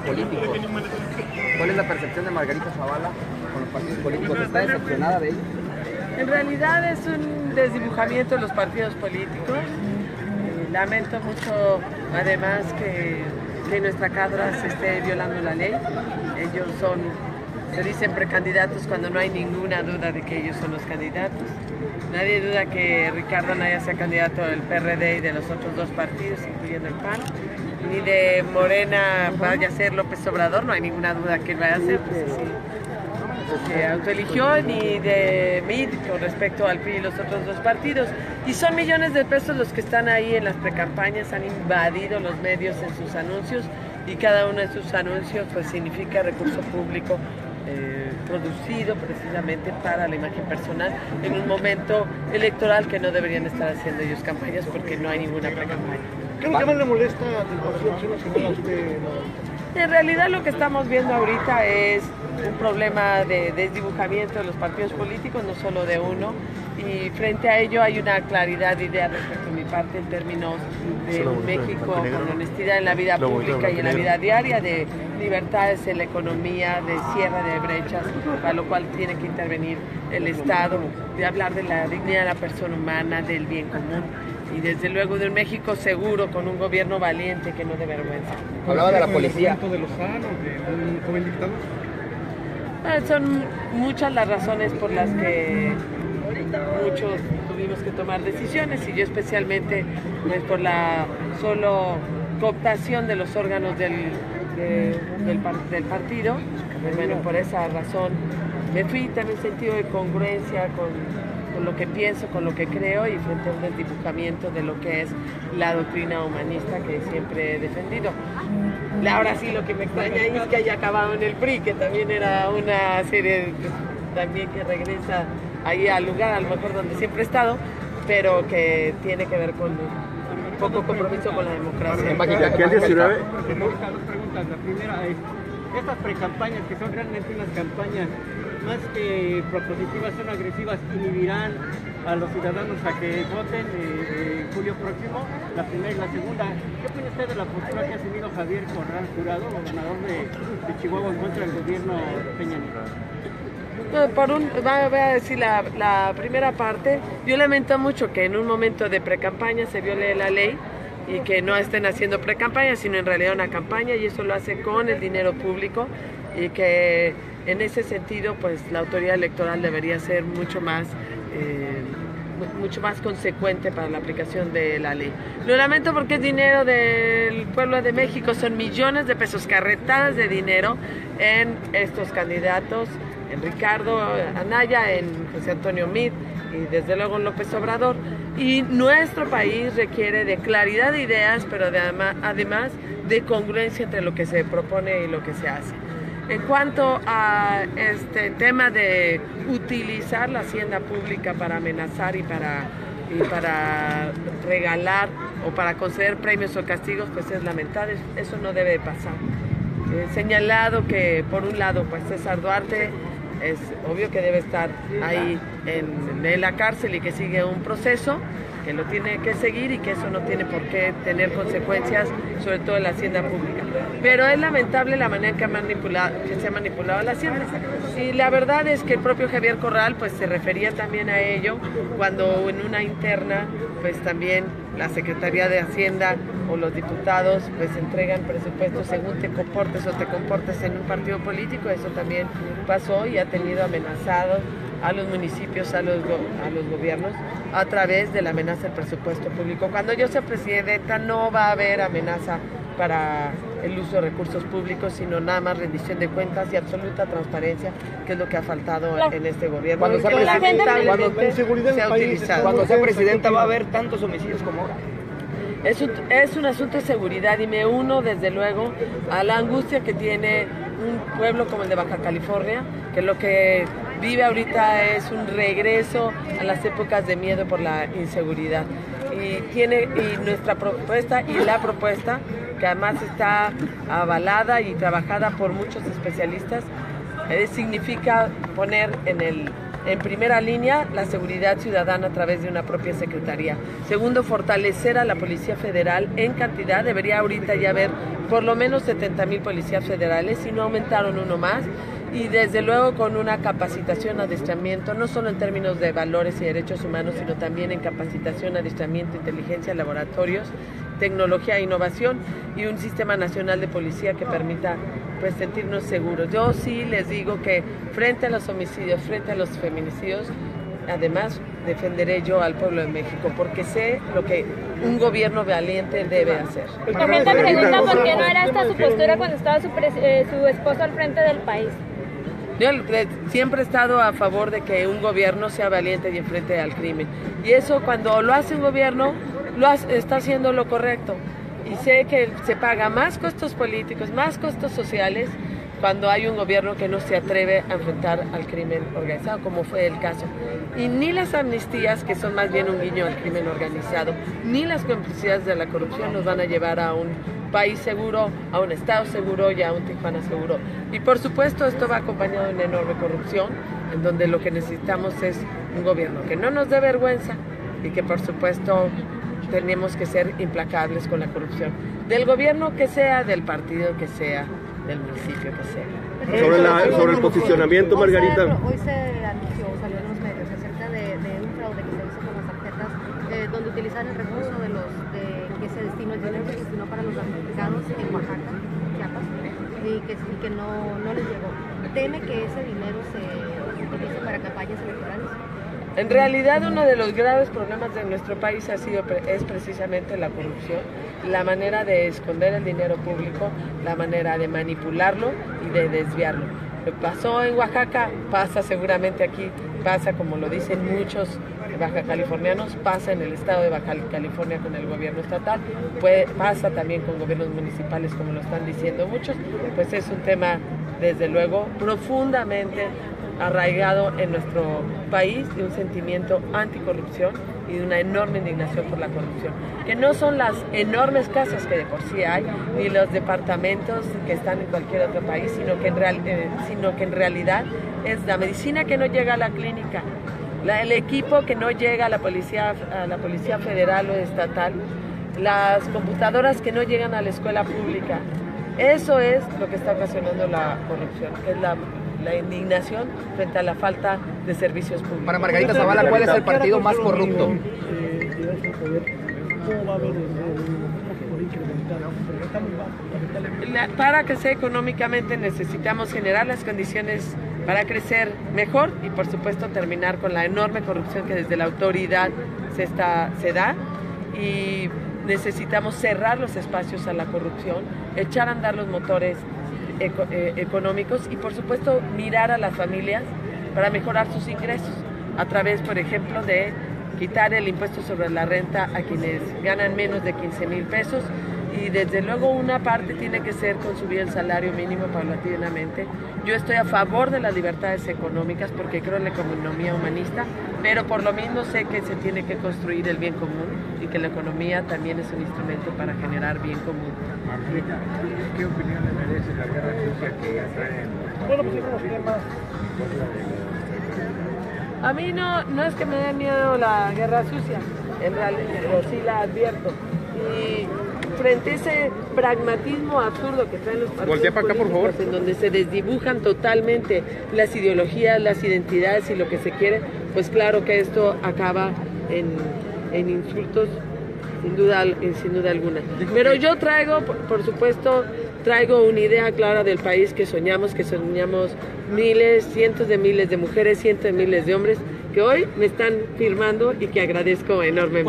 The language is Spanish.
políticos. ¿Cuál es la percepción de Margarita Zavala con los partidos políticos? ¿Está decepcionada de ellos? En realidad es un desdibujamiento de los partidos políticos. Lamento mucho, además, que nuestra cadra se esté violando la ley. Ellos se dicen precandidatos cuando no hay ninguna duda de que ellos son los candidatos. Nadie duda que Ricardo Anaya sea candidato del PRD y de los otros dos partidos, incluyendo el PAN. Ni de Morena vaya a ser López Obrador, no hay ninguna duda que él vaya a ser, pues así se autoeligió, ni de MID con respecto al PRI y los otros dos partidos. Y son millones de pesos los que están ahí en las precampañas, han invadido los medios en sus anuncios y cada uno de sus anuncios pues significa recurso público producido precisamente para la imagen personal en un momento electoral que no deberían estar haciendo ellos campañas porque no hay ninguna precampaña. ¿Qué es lo que más le molesta del Partido Acción Nacional a usted? En realidad lo que estamos viendo ahorita es un problema de desdibujamiento de los partidos políticos, no solo de uno, y frente a ello hay una claridad de idea respecto a mi parte en términos de un México con honestidad en la vida pública y en la vida diaria, de libertades en la economía, de cierre de brechas, para lo cual tiene que intervenir el Estado, de hablar de la dignidad de la persona humana, del bien común. Y desde luego de un México seguro, con un gobierno valiente que no dé vergüenza. Hablaba de la policía. ¿De Lozano, de un joven dictador? Son muchas las razones por las que muchos tuvimos que tomar decisiones y yo especialmente pues, por la solo cooptación de los órganos del partido. Bueno, por esa razón me fui también en sentido de congruencia con lo que pienso, con lo que creo y frente a un desdibujamiento de lo que es la doctrina humanista que siempre he defendido. Ahora sí, lo que me extraña es que haya acabado en el PRI, que también era una serie también que regresa ahí al lugar, a lo mejor donde siempre he estado, pero que tiene que ver con un poco compromiso con la democracia. Aquí el 19. Dos preguntas. La primera es, estas precampañas, que son realmente unas campañas más que propositivas, son agresivas, inhibirán a los ciudadanos a que voten en julio próximo. La primera y la segunda, ¿qué opina usted de la postura que ha asumido Javier Corral Jurado, gobernador de Chihuahua, en contra del gobierno Peña Nieto? Voy a decir la primera parte. Yo lamento mucho que en un momento de precampaña se viole la ley y que no estén haciendo precampaña, sino en realidad una campaña, y eso lo hace con el dinero público, y que en ese sentido pues la autoridad electoral debería ser mucho más consecuente para la aplicación de la ley. Lo lamento porque es dinero del pueblo de México, son millones de pesos, carretadas de dinero en estos candidatos, en Ricardo Anaya, en José Antonio Meade y desde luego en López Obrador. Y nuestro país requiere de claridad de ideas, pero además de congruencia entre lo que se propone y lo que se hace. En cuanto a este tema de utilizar la hacienda pública para amenazar y para regalar o para conceder premios o castigos, pues es lamentable, eso no debe pasar. He señalado que por un lado pues César Duarte es obvio que debe estar ahí en la cárcel y que sigue un proceso que lo tiene que seguir y que eso no tiene por qué tener consecuencias, sobre todo en la hacienda pública. Pero es lamentable la manera en que se ha manipulado la hacienda. Y la verdad es que el propio Javier Corral pues se refería también a ello cuando en una interna pues también la Secretaría de Hacienda o los diputados pues entregan presupuestos según te comportes o te comportes en un partido político. Eso también pasó y ha tenido amenazados a los municipios, a los gobiernos, a través de la amenaza del presupuesto público. Cuando yo sea presidenta no va a haber amenaza para el uso de recursos públicos, sino nada más rendición de cuentas y absoluta transparencia, que es lo que ha faltado en este gobierno. Cuando sea presidenta va a haber tantos homicidios como ahora. Es un asunto de seguridad y me uno desde luego a la angustia que tiene un pueblo como el de Baja California, que lo que vive ahorita es un regreso a las épocas de miedo por la inseguridad. Y nuestra propuesta y la propuesta, que además está avalada y trabajada por muchos especialistas, significa poner en el En primera línea, la seguridad ciudadana a través de una propia secretaría. Segundo, fortalecer a la Policía Federal en cantidad. Debería ahorita ya haber por lo menos 70,000 policías federales, si no aumentaron uno más. Y desde luego con una capacitación, adiestramiento, no solo en términos de valores y derechos humanos, sino también en capacitación, adiestramiento, inteligencia, laboratorios, tecnología e innovación y un sistema nacional de policía que permita pues sentirnos seguros. Yo sí les digo que frente a los homicidios, frente a los feminicidios, además defenderé yo al pueblo de México, porque sé lo que un gobierno valiente debe hacer. También te pregunta por qué no era esta su postura cuando estaba su esposo al frente del país. Yo siempre he estado a favor de que un gobierno sea valiente y enfrente al crimen. Y eso cuando lo hace un gobierno, está haciendo lo correcto. Y sé que se paga más costos políticos, más costos sociales, cuando hay un gobierno que no se atreve a enfrentar al crimen organizado, como fue el caso. Y ni las amnistías, que son más bien un guiño al crimen organizado, ni las complicidades de la corrupción nos van a llevar a un país seguro, a un estado seguro y a un Tijuana seguro. Y por supuesto esto va acompañado de una enorme corrupción, en donde lo que necesitamos es un gobierno que no nos dé vergüenza y que por supuesto tenemos que ser implacables con la corrupción. Del gobierno que sea, del partido que sea, del municipio que sea. Sobre el posicionamiento, Margarita. Hoy se anunció, salió en los medios, acerca de un fraude que se hizo con las tarjetas, donde utilizan el recurso que se destinó, el dinero que se destinó para los damnificados en Oaxaca, Chiapas, y que no les llegó. ¿Teme que ese dinero se utilice para campañas electorales? En realidad uno de los graves problemas de nuestro país es precisamente la corrupción, la manera de esconder el dinero público, la manera de manipularlo y de desviarlo. Lo que pasó en Oaxaca pasa seguramente aquí, pasa como lo dicen muchos baja californianos, pasa en el estado de Baja California con el gobierno estatal, pasa también con gobiernos municipales como lo están diciendo muchos, pues es un tema desde luego profundamente arraigado en nuestro país, de un sentimiento anticorrupción y de una enorme indignación por la corrupción, que no son las enormes casas que de por sí hay, ni los departamentos que están en cualquier otro país, sino que en realidad es la medicina que no llega a la clínica, el equipo que no llega a la policía federal o estatal, las computadoras que no llegan a la escuela pública. Eso es lo que está ocasionando la corrupción, que es la indignación frente a la falta de servicios públicos. Para Margarita Zavala, ¿cuál es el partido más corrupto? Para crecer económicamente necesitamos generar las condiciones para crecer mejor y por supuesto terminar con la enorme corrupción que desde la autoridad se da, y necesitamos cerrar los espacios a la corrupción, echar a andar los motores económicos y por supuesto mirar a las familias para mejorar sus ingresos a través, por ejemplo, de quitar el impuesto sobre la renta a quienes ganan menos de 15,000 pesos, y desde luego una parte tiene que ser con subir el salario mínimo paulatinamente. Yo estoy a favor de las libertades económicas porque creo en la economía humanista, pero por lo mismo sé que se tiene que construir el bien común y que la economía también es un instrumento para generar bien común. Margarita, ¿qué opinión le merece la guerra sucia que atraen? Bueno, pues esos temas. A mí no es que me dé miedo la guerra sucia, en realidad, pero sí la advierto. Y frente a ese pragmatismo absurdo que traen los partidos políticos, en donde se desdibujan totalmente las ideologías, las identidades y lo que se quiere, pues claro que esto acaba en insultos, sin duda alguna. Pero yo traigo, por supuesto, una idea clara del país que soñamos miles, cientos de miles de mujeres, cientos de miles de hombres que hoy me están firmando y que agradezco enormemente.